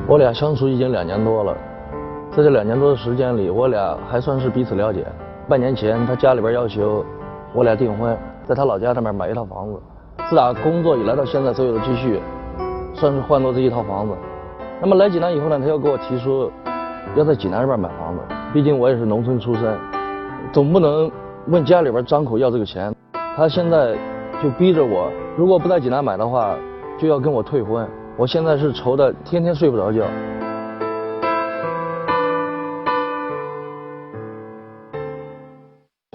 我俩相处已经2年多了，在这2年多的时间里，我俩还算是彼此了解。半年前，他家里边要求我俩订婚，在他老家那边买一套房子。自打工作以来到现在，所有的积蓄算是换作这一套房子。那么来济南以后呢，他又给我提出要在济南这边买房子，毕竟我也是农村出身，总不能问家里边张口要这个钱。他现在就逼着我，如果不在济南买的话，就要跟我退婚。我现在是愁得天天睡不着觉。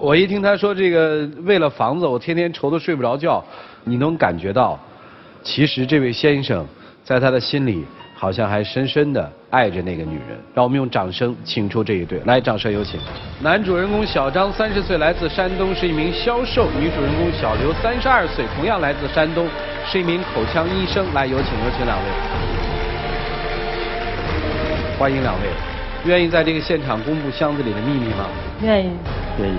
我一听他说这个为了房子，我天天愁得睡不着觉，你能感觉到，其实这位先生在他的心里好像还深深的爱着那个女人。让我们用掌声请出这一对，来，掌声有请。男主人公小张30岁，来自山东，是一名销售；女主人公小刘32岁，同样来自山东，是一名口腔医生。来，有请两位，欢迎两位。愿意在这个现场公布箱子里的秘密吗？愿意。愿意。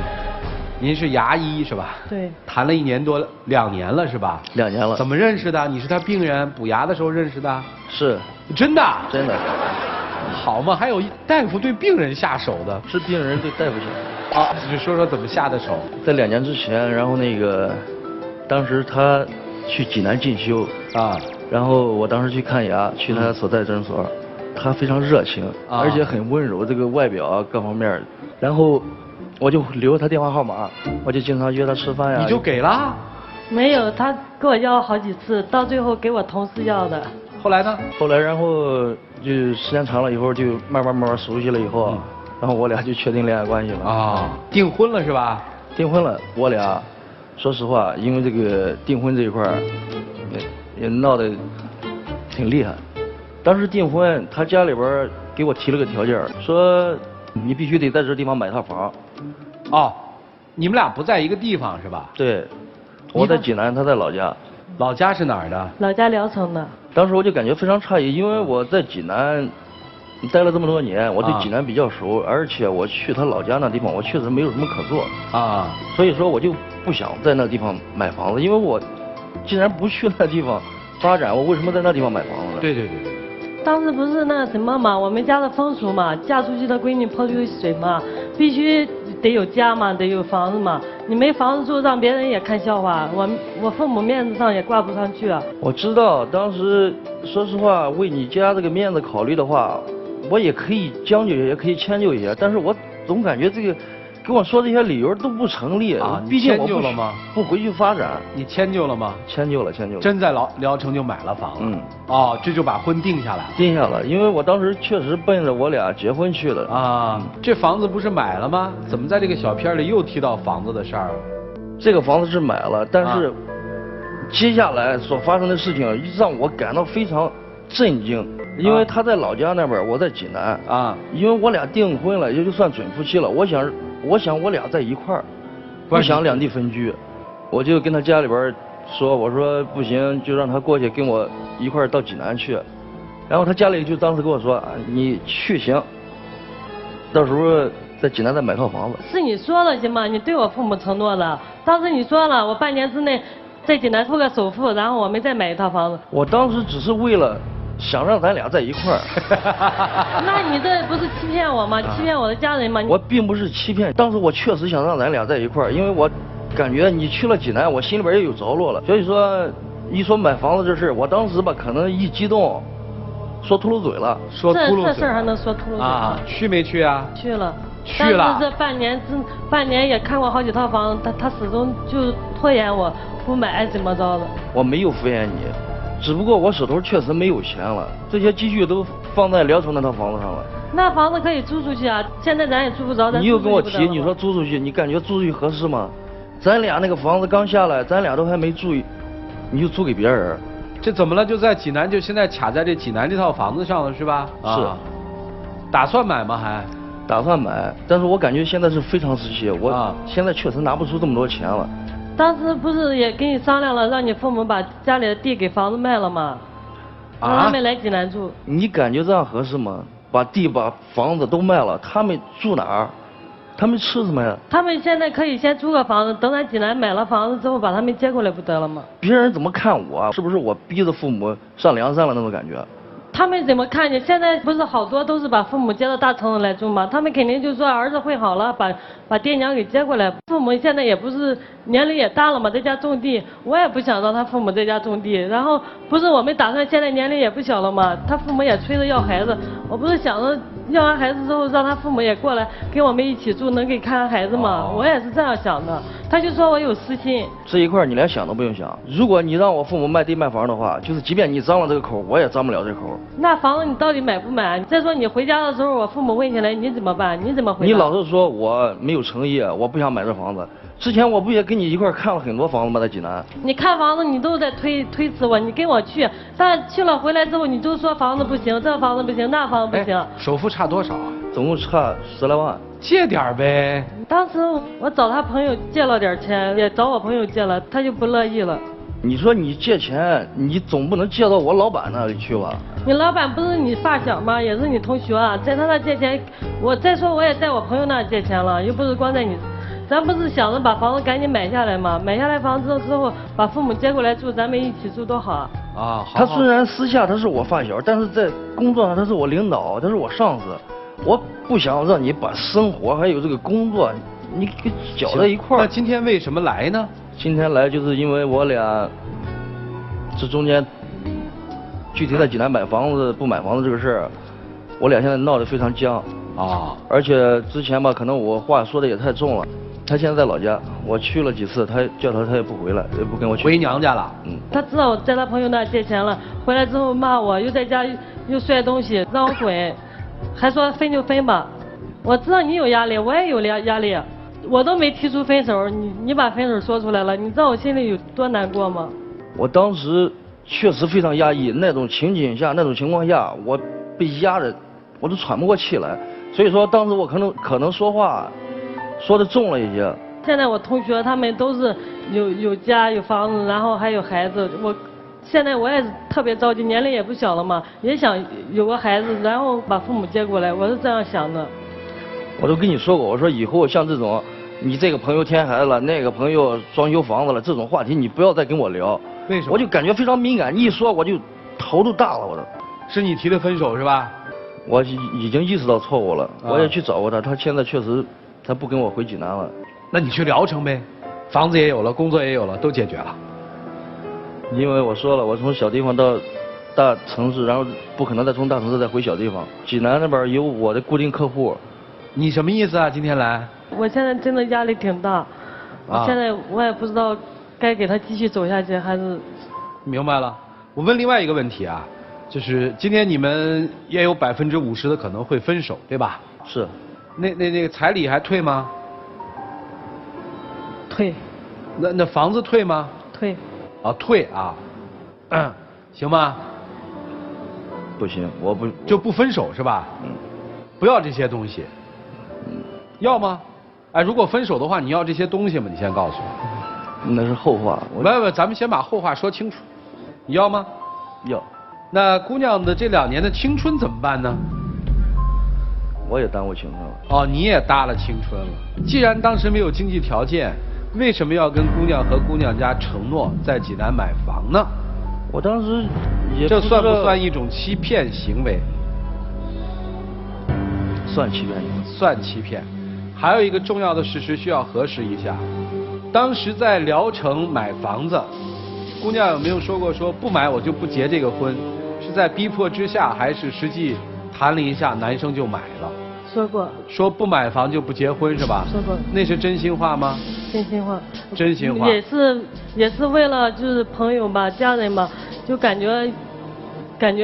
您是牙医是吧？对。谈了1年多，2年了是吧？2年了。怎么认识的？你是他病人，补牙的时候认识的？是。真的？真的。好嘛，还有大夫对病人下手的？是病人对大夫下手。啊，就说说怎么下的手。在2年之前，然后当时他去济南进修啊，然后我当时去看牙，去他所在诊所，他非常热情，而且很温柔，这个外表啊各方面，然后我就留他电话号码，我就经常约他吃饭呀。你就给了？没有，他给我要好几次，到最后给我同事要的。后来呢？后来然后就时间长了以后，就慢慢熟悉了以后，然后我俩就确定恋爱关系了。啊，订婚了是吧？订婚了，我俩说实话，因为这个订婚这一块也闹得挺厉害。当时订婚，他家里边给我提了个条件，说你必须得在这地方买套房。哦，你们俩不在一个地方是吧？对，我在济南，他在老家。老家是哪儿的？老家聊城的。当时我就感觉非常诧异，因为我在济南待了这么多年，我对济南比较熟，而且我去他老家那地方，我确实没有什么可做啊，所以说我就不想在那地方买房子，因为我既然不去那地方发展，我为什么在那地方买房子呢？对。当时不是那什么嘛，我们家的风俗嘛，嫁出去的闺女泼出去水嘛，必须得有家嘛，得有房子嘛。你没房子住，让别人也看笑话，我父母面子上也挂不上去啊。我知道，当时说实话，为你家这个面子考虑的话，我也可以将就一些，也可以迁就一些，但是我总感觉这个跟我说这些理由都不成立啊。毕竟我不回去发展。你迁就了吗？迁就了。真在聊城就买了房了。哦，这就把婚定下来了。定下了，因为我当时确实奔着我俩结婚去的啊。这房子不是买了吗？怎么在这个小片里又提到房子的事儿？这个房子是买了，但是接下来所发生的事情让我感到非常震惊。因为他在老家那边，我在济南啊。因为我俩订婚了，也就算准夫妻了。我想我俩在一块儿，不想两地分居。我就跟他家里边说，我说不行，就让他过去跟我一块儿到济南去。然后他家里就当时跟我说，你去行，到时候在济南再买套房子。是你说了行吗？你对我父母承诺了，当时你说了，我半年之内在济南付个首付，然后我们再买一套房子。我当时只是为了想让咱俩在一块儿。那你这不是欺骗我吗？欺骗我的家人吗？我并不是欺骗，当时我确实想让咱俩在一块儿，因为我感觉你去了济南，我心里边也有着落了。所以说，一说买房子这事，我当时吧可能一激动，说秃噜嘴了。说秃噜嘴。这事儿还能说秃噜嘴啊？去没去啊？去了。去了。但是这半年也看过好几套房，他始终就拖延我不买怎么着的。我没有敷衍你。只不过我手头确实没有钱了，这些积蓄都放在聊城那套房子上了。那房子可以租出去啊，现在咱也租不着。你又跟我提，你说租出去，你感觉租出去合适吗？咱俩那个房子刚下来，咱俩都还没住，你就租给别人，这怎么了？就在济南，就现在卡在这济南这套房子上了，是吧？是。打算买吗？还？打算买，但是我感觉现在是非常时期，我现在确实拿不出这么多钱了。当时不是也跟你商量了，让你父母把家里的地给房子卖了吗？让他们来济南住。你感觉这样合适吗？把地把房子都卖了，他们住哪儿？他们吃什么呀？他们现在可以先租个房子，等咱济南买了房子之后，把他们接过来不得了吗？别人怎么看我？是不是我逼着父母上梁山了那种感觉？他们怎么看见？现在不是好多都是把父母接到大城市来住吗？他们肯定就说儿子混好了，把爹娘给接过来。父母现在也不是年龄也大了嘛，在家种地，我也不想让他父母在家种地。然后不是我们打算现在年龄也不小了嘛，他父母也催着要孩子，我不是想着要完孩子之后让他父母也过来跟我们一起住，能给看孩子嘛？我也是这样想的。他就说我有私心。这一块你连想都不用想。如果你让我父母卖地卖房的话，就是即便你张了这个口，我也张不了这口。那房子你到底买不买？再说你回家的时候，我父母问起来，你怎么办？你怎么回答？你老是说我没有诚意，我不想买这房子。之前我不也跟你一块看了很多房子吗？在济南。你看房子，你都在推辞我，你跟我去，但去了回来之后，你就说房子不行，这房子不行，那房子不行。首付差多少啊？总共差10来万。借点呗。当时我找他朋友借了点钱，也找我朋友借了，他就不乐意了。你说你借钱，你总不能借到我老板那里去吧？你老板不是你发小吗？也是你同学啊，在他那借钱，我再说我也在我朋友那借钱了，又不是光在你。咱不是想着把房子赶紧买下来吗？买下来房子之后，把父母接过来住，咱们一起住多好啊！啊，他虽然私下他是我发小，但是在工作上他是我领导，他是我上司。我不想让你把生活还有这个工作你给搅在一块儿。那今天为什么来呢？今天来就是因为我俩这中间具体在济南买房子不买房子这个事儿，我俩现在闹得非常僵啊。而且之前吧，可能我话说的也太重了。他现在在老家，我去了几次，他叫他也不回来，也不跟我去。回娘家了。他知道我在他朋友那借钱了，回来之后骂我，又在家又摔东西，让我滚，还说分就分吧。我知道你有压力，我也有压力，我都没提出分手，你把分手说出来了，你知道我心里有多难过吗？我当时确实非常压抑，那种情景下，那种情况下，我被压的，我都喘不过气来。所以说，当时我可能说话说的重了一些。现在我同学他们都是有家有房子，然后还有孩子，现在我也是特别着急，年龄也不小了嘛，也想有个孩子，然后把父母接过来，我是这样想的。我都跟你说过，我说以后像这种，你这个朋友添孩子了，那个朋友装修房子了，这种话题你不要再跟我聊。为什么？我就感觉非常敏感，一说我就头都大了，我都。是你提的分手是吧？我已经意识到错误了，我也去找过他，他现在确实他不跟我回济南了。那你去聊城呗，房子也有了，工作也有了，都解决了。因为我说了，我从小地方到大城市，然后不可能再从大城市再回小地方。济南那边有我的固定客户。你什么意思啊？今天来？我现在真的压力挺大，现在我也不知道该给他继续走下去还是。明白了。我问另外一个问题啊，就是今天你们也有50%的可能会分手，对吧？是。那个彩礼还退吗？退。那房子退吗？退。啊，退啊。行吗？不行，我不就不分手是吧？不要这些东西。要吗？哎，如果分手的话，你要这些东西吗？你先告诉我。那是后话。不，咱们先把后话说清楚。你要吗？要。那姑娘的这2年的青春怎么办呢？我也耽误青春了。哦，你也搭了青春了。既然当时没有经济条件，为什么要跟姑娘和姑娘家承诺在济南买房呢？我当时也这算不算一种欺骗行为？算欺骗。算欺骗。还有一个重要的事实需要核实一下，当时在聊城买房子，姑娘有没有说过说不买我就不结这个婚？是在逼迫之下，还是实际谈了一下，男生就买了？说过。说不买房就不结婚是吧？说过。那是真心话吗？真心话。真心话。也是为了就是朋友吧，家人吧，就感觉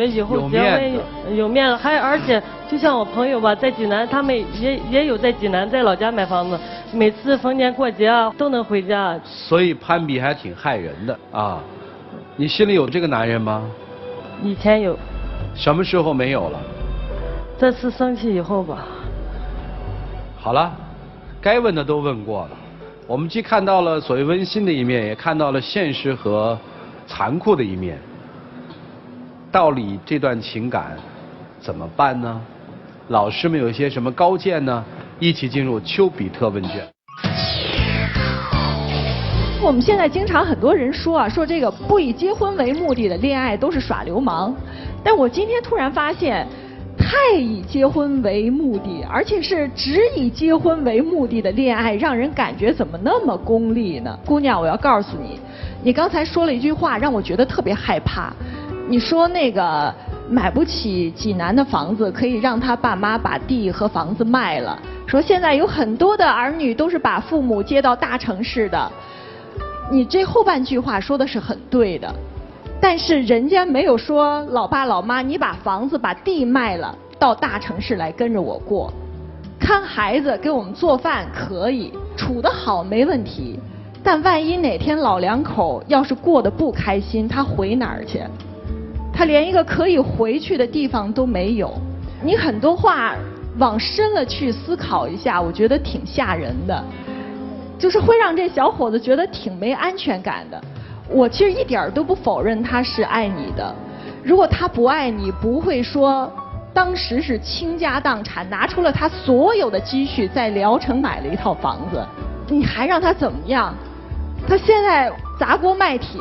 以后结婚有面子，而且就像我朋友吧，在济南，他们也有在济南在老家买房子，每次逢年过节啊都能回家。所以攀比还挺害人的啊！你心里有这个男人吗？以前有。什么时候没有了？这次生气以后吧。好了，该问的都问过了。我们既看到了所谓温馨的一面，也看到了现实和残酷的一面。到底这段情感怎么办呢？老师们有些什么高见呢？一起进入丘比特问卷。我们现在经常很多人说啊，说这个不以结婚为目的的恋爱都是耍流氓。但我今天突然发现，太以结婚为目的，而且是只以结婚为目的的恋爱，让人感觉怎么那么功利呢？姑娘，我要告诉你，你刚才说了一句话，让我觉得特别害怕。你说那个买不起济南的房子，可以让他爸妈把地和房子卖了。说现在有很多的儿女都是把父母接到大城市的。你这后半句话说的是很对的，但是人家没有说老爸老妈，你把房子把地卖了，到大城市来跟着我过，看孩子给我们做饭可以，处得好没问题，但万一哪天老两口要是过得不开心，他回哪儿去？他连一个可以回去的地方都没有。你很多话往深了去思考一下，我觉得挺吓人的，就是会让这小伙子觉得挺没安全感的。我其实一点都不否认他是爱你的，如果他不爱你，不会说当时是倾家荡产，拿出了他所有的积蓄在聊城买了一套房子，你还让他怎么样？他现在砸锅卖铁，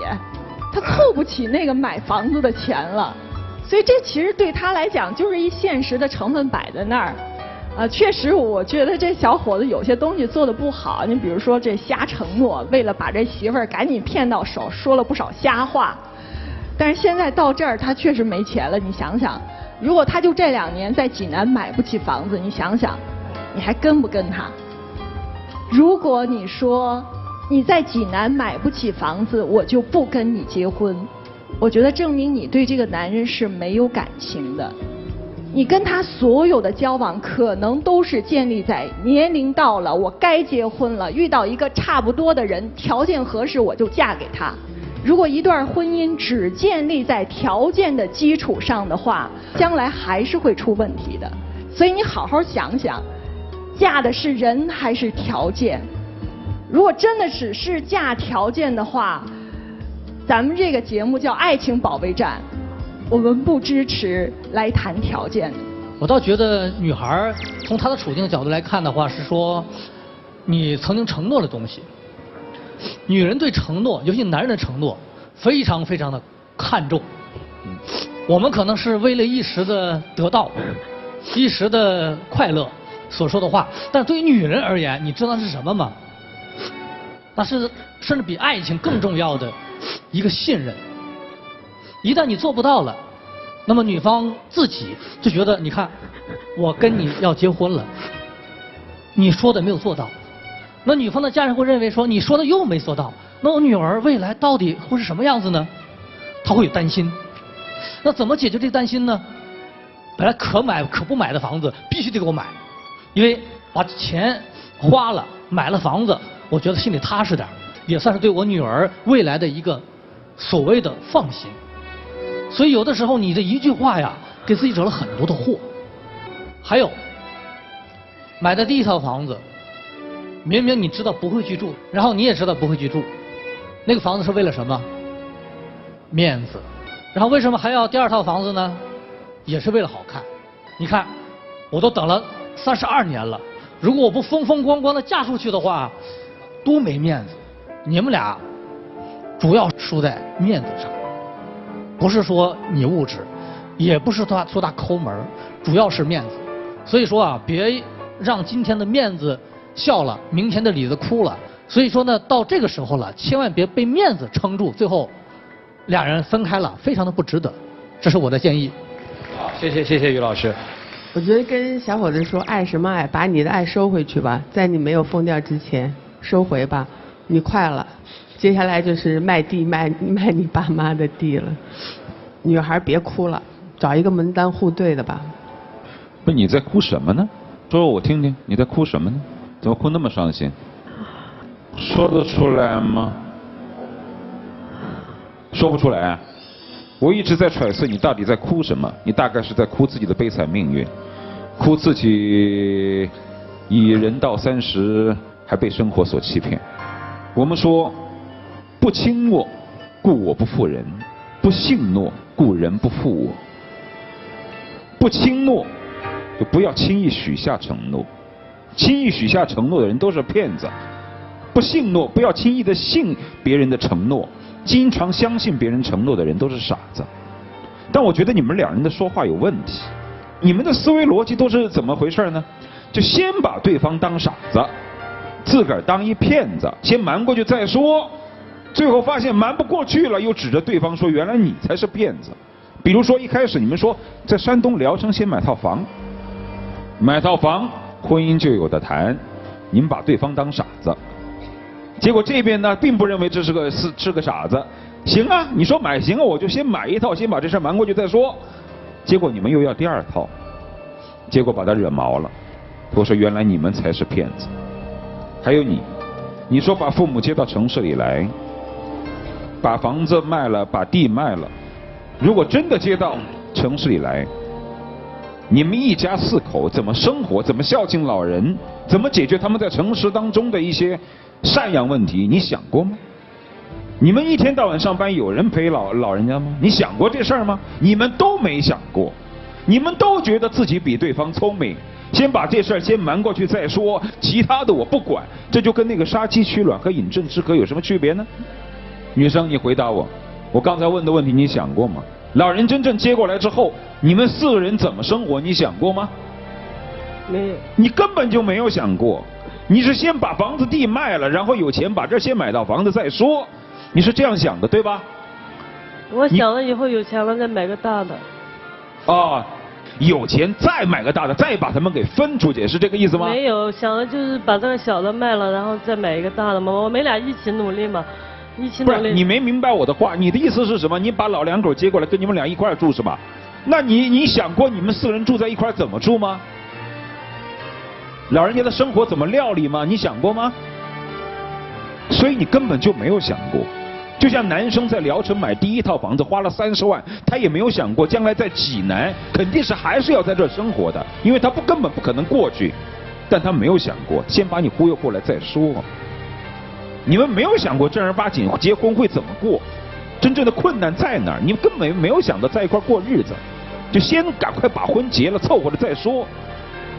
他凑不起那个买房子的钱了，所以这其实对他来讲就是一现实的成本摆在那儿。确实，我觉得这小伙子有些东西做得不好。你比如说这瞎承诺，为了把这媳妇儿赶紧骗到手，说了不少瞎话。但是现在到这儿，他确实没钱了。你想想，如果他就这2年在济南买不起房子，你想想，你还跟不跟他？如果你说你在济南买不起房子，我就不跟你结婚，我觉得证明你对这个男人是没有感情的。你跟他所有的交往可能都是建立在年龄到了，我该结婚了，遇到一个差不多的人，条件合适我就嫁给他。如果一段婚姻只建立在条件的基础上的话，将来还是会出问题的。所以你好好想想，嫁的是人还是条件？如果真的只是嫁条件的话，咱们这个节目叫《爱情保卫战》。我们不支持来谈条件的。我倒觉得女孩从她的处境的角度来看的话，是说你曾经承诺的东西。女人对承诺，尤其男人的承诺，非常非常的看重。我们可能是为了一时的得到、一时的快乐所说的话，但对于女人而言，你知道是什么吗？那是甚至比爱情更重要的一个信任。一旦你做不到了，那么女方自己就觉得，你看，我跟你要结婚了，你说的没有做到，那女方的家人会认为说，你说的又没做到，那我女儿未来到底会是什么样子呢？她会有担心。那怎么解决这个担心呢？本来可买可不买的房子，必须得给我买，因为把钱花了，买了房子，我觉得心里踏实点，也算是对我女儿未来的一个所谓的放心。所以有的时候你这一句话呀，给自己惹了很多的祸。还有，买的第一套房子，明明你知道不会去住，然后你也知道不会去住，那个房子是为了什么？面子。然后为什么还要第2套房子呢？也是为了好看。你看，我都等了32年了，如果我不风风光光的嫁出去的话，多没面子。你们俩主要输在面子上。不是说你物质，也不是说他抠门，主要是面子。所以说啊，别让今天的面子笑了，明天的里子哭了。所以说呢，到这个时候了，千万别被面子撑住，最后俩人分开了，非常的不值得。这是我的建议。好，谢谢于老师。我觉得跟小伙子说，爱什么爱，把你的爱收回去吧，在你没有疯掉之前收回吧，你快了。接下来就是卖地卖你爸妈的地了。女孩别哭了，找一个门当户对的吧。不，你在哭什么呢？说说我听听，你在哭什么呢？怎么哭那么伤心？说得出来吗？说不出来。我一直在揣测你到底在哭什么。你大概是在哭自己的悲惨命运，哭自己已人到30还被生活所欺骗。我们说，不轻诺，故我不负人；不信诺，故人不负我。不轻诺，就不要轻易许下承诺。轻易许下承诺的人都是骗子。不信诺，不要轻易的信别人的承诺。经常相信别人承诺的人都是傻子。但我觉得你们两人的说话有问题，你们的思维逻辑都是怎么回事呢？就先把对方当傻子，自个儿当一骗子，先瞒过去再说，最后发现瞒不过去了，又指着对方说原来你才是骗子。比如说一开始你们说在山东聊城先买套房，买套房婚姻就有的谈，你们把对方当傻子，结果这边呢并不认为这是个傻子，行啊，你说买行啊，我就先买一套，先把这事瞒过去再说。结果你们又要第二套，结果把他惹毛了，我说原来你们才是骗子。还有你说把父母接到城市里来，把房子卖了，把地卖了，如果真的接到城市里来，你们一家4口怎么生活，怎么孝敬老人，怎么解决他们在城市当中的一些赡养问题，你想过吗？你们一天到晚上班，有人陪老人家吗？你想过这事儿吗？你们都没想过，你们都觉得自己比对方聪明，先把这事儿先瞒过去再说，其他的我不管。这就跟那个杀鸡取卵和饮鸩止渴有什么区别呢？女生，你回答我，我刚才问的问题你想过吗？老人真正接过来之后，你们4个人怎么生活，你想过吗？没有。你根本就没有想过，你是先把房子地卖了，然后有钱把这先买到房子再说，你是这样想的对吧？我想了以后有钱了再买个大的。啊，有钱再买个大的，再把他们给分出去，是这个意思吗？没有，想的就是把这个小的卖了，然后再买一个大的嘛。我们俩一起努力嘛，一起努力。不是，你没明白我的话，你的意思是什么？你把老两口接过来跟你们俩一块住是吧？那你想过你们4个人住在一块怎么住吗？老人家的生活怎么料理吗？你想过吗？所以你根本就没有想过。就像男生在聊城买第一套房子花了30万，他也没有想过将来在济南肯定是还是要在这生活的，因为他根本不可能过去。但他没有想过先把你忽悠过来再说。你们没有想过正儿八经结婚会怎么过，真正的困难在哪儿？你们根本没有想到在一块过日子，就先赶快把婚结了凑合了再说。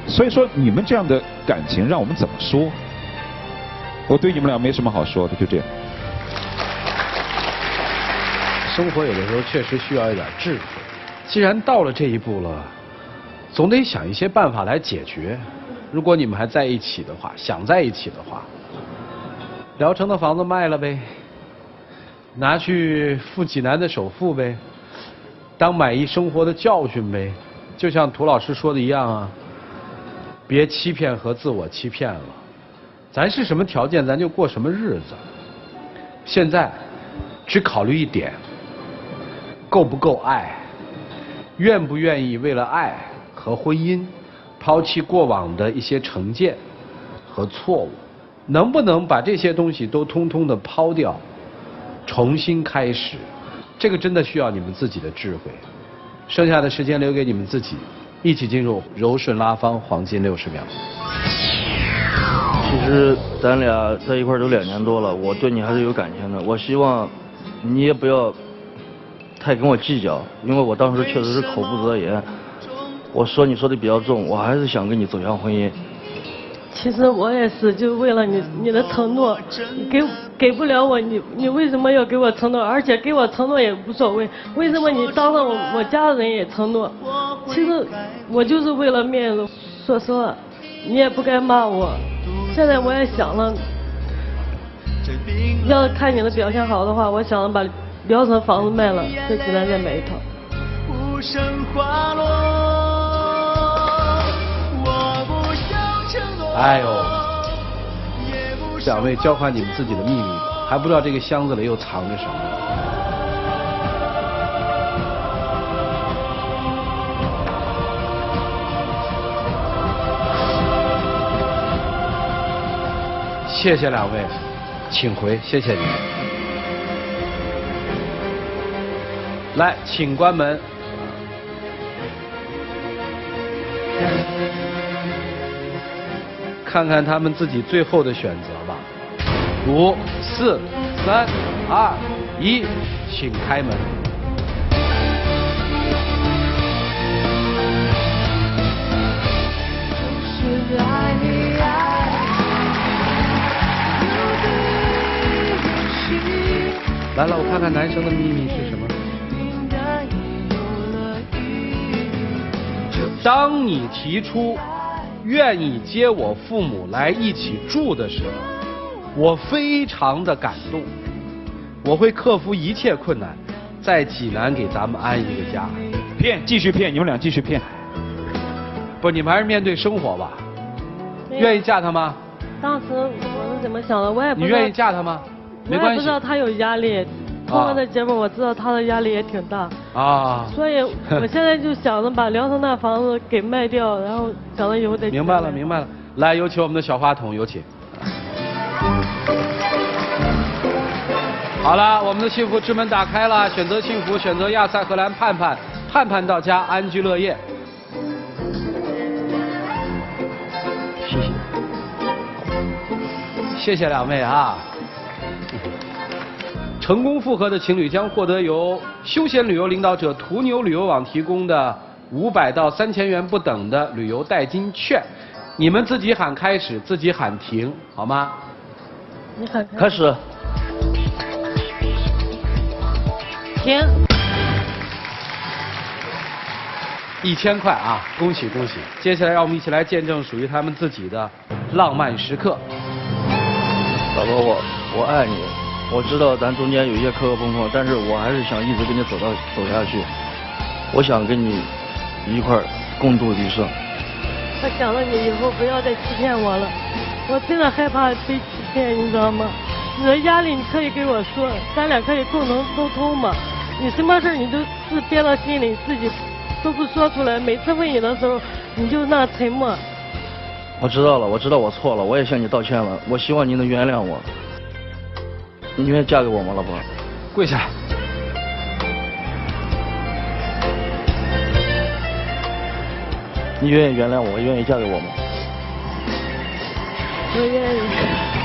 所以说你们这样的感情让我们怎么说？我对你们俩没什么好说的，就这样。生活有的时候确实需要一点智慧，既然到了这一步了，总得想一些办法来解决。如果你们还在一起的话，想在一起的话，聊城的房子卖了呗，拿去付济南的首付呗，当买一生活的教训呗。就像涂老师说的一样啊，别欺骗和自我欺骗了，咱是什么条件咱就过什么日子。现在只考虑一点，够不够爱，愿不愿意为了爱和婚姻抛弃过往的一些成见和错误，能不能把这些东西都通通的抛掉，重新开始，这个真的需要你们自己的智慧。剩下的时间留给你们自己，一起进入柔顺拉芳黄金60秒。其实咱俩在一块儿都2年多了，我对你还是有感情的。我希望你也不要太跟我计较，因为我当时确实是口不择言，我说你说的比较重，我还是想跟你走向婚姻。其实我也是，就为了你的承诺，你给不了我，你为什么要给我承诺？而且给我承诺也无所谓，为什么你当着我家人也承诺？其实我就是为了面子，说实话，你也不该骂我。现在我也想了，要是看你的表现好的话，我想着把聊城房子卖了，在济南再买一套。无声花落，我不想承诺。哎呦，两位交换你们自己的秘密吧，还不知道这个箱子里又藏着什么。谢谢两位，请回，谢谢你们。来，请关门。看看他们自己最后的选择吧。5、4、3、2、1，请开门。来了，我看看男生的秘密是什么。当你提出愿意接我父母来一起住的时候，我非常的感动，我会克服一切困难，在济南给咱们安一个家。骗，继续骗，你们俩继续骗。不，你们还是面对生活吧。愿意嫁他吗？当时我是怎么想的，我也不知道。你愿意嫁他吗？没我也关系。不知道他有压力，通过这节目我知道他的压力也挺大。啊。所以我现在就想着把聊城那房子给卖掉，然后想着以后再。明白了，明白了。来，有请我们的小话筒，有请。好了，我们的幸福之门打开了，选择幸福，选择亚赛荷兰盼盼，盼盼到家，安居乐业。谢谢。谢谢两位啊。成功复合的情侣将获得由休闲旅游领导者途牛旅游网提供的500到3000元不等的旅游代金券。你们自己喊开始，自己喊停，好吗？你喊开始。停。 1000块啊！恭喜恭喜！接下来让我们一起来见证属于他们自己的浪漫时刻。老婆，我爱你，我知道咱中间有一些磕磕碰碰，但是我还是想一直跟你走下去。我想跟你一块儿共度余生。我想着你以后不要再欺骗我了，我真的害怕被欺骗，你知道吗？你的压力你可以跟我说，咱俩可以共同沟通嘛。你什么事你都是憋到心里，自己都不说出来。每次问你的时候，你就那沉默。我知道了，我知道我错了，我也向你道歉了。我希望你能原谅我。你愿意嫁给我吗，老婆？跪下。你愿意原谅我，愿意嫁给我吗？我愿意。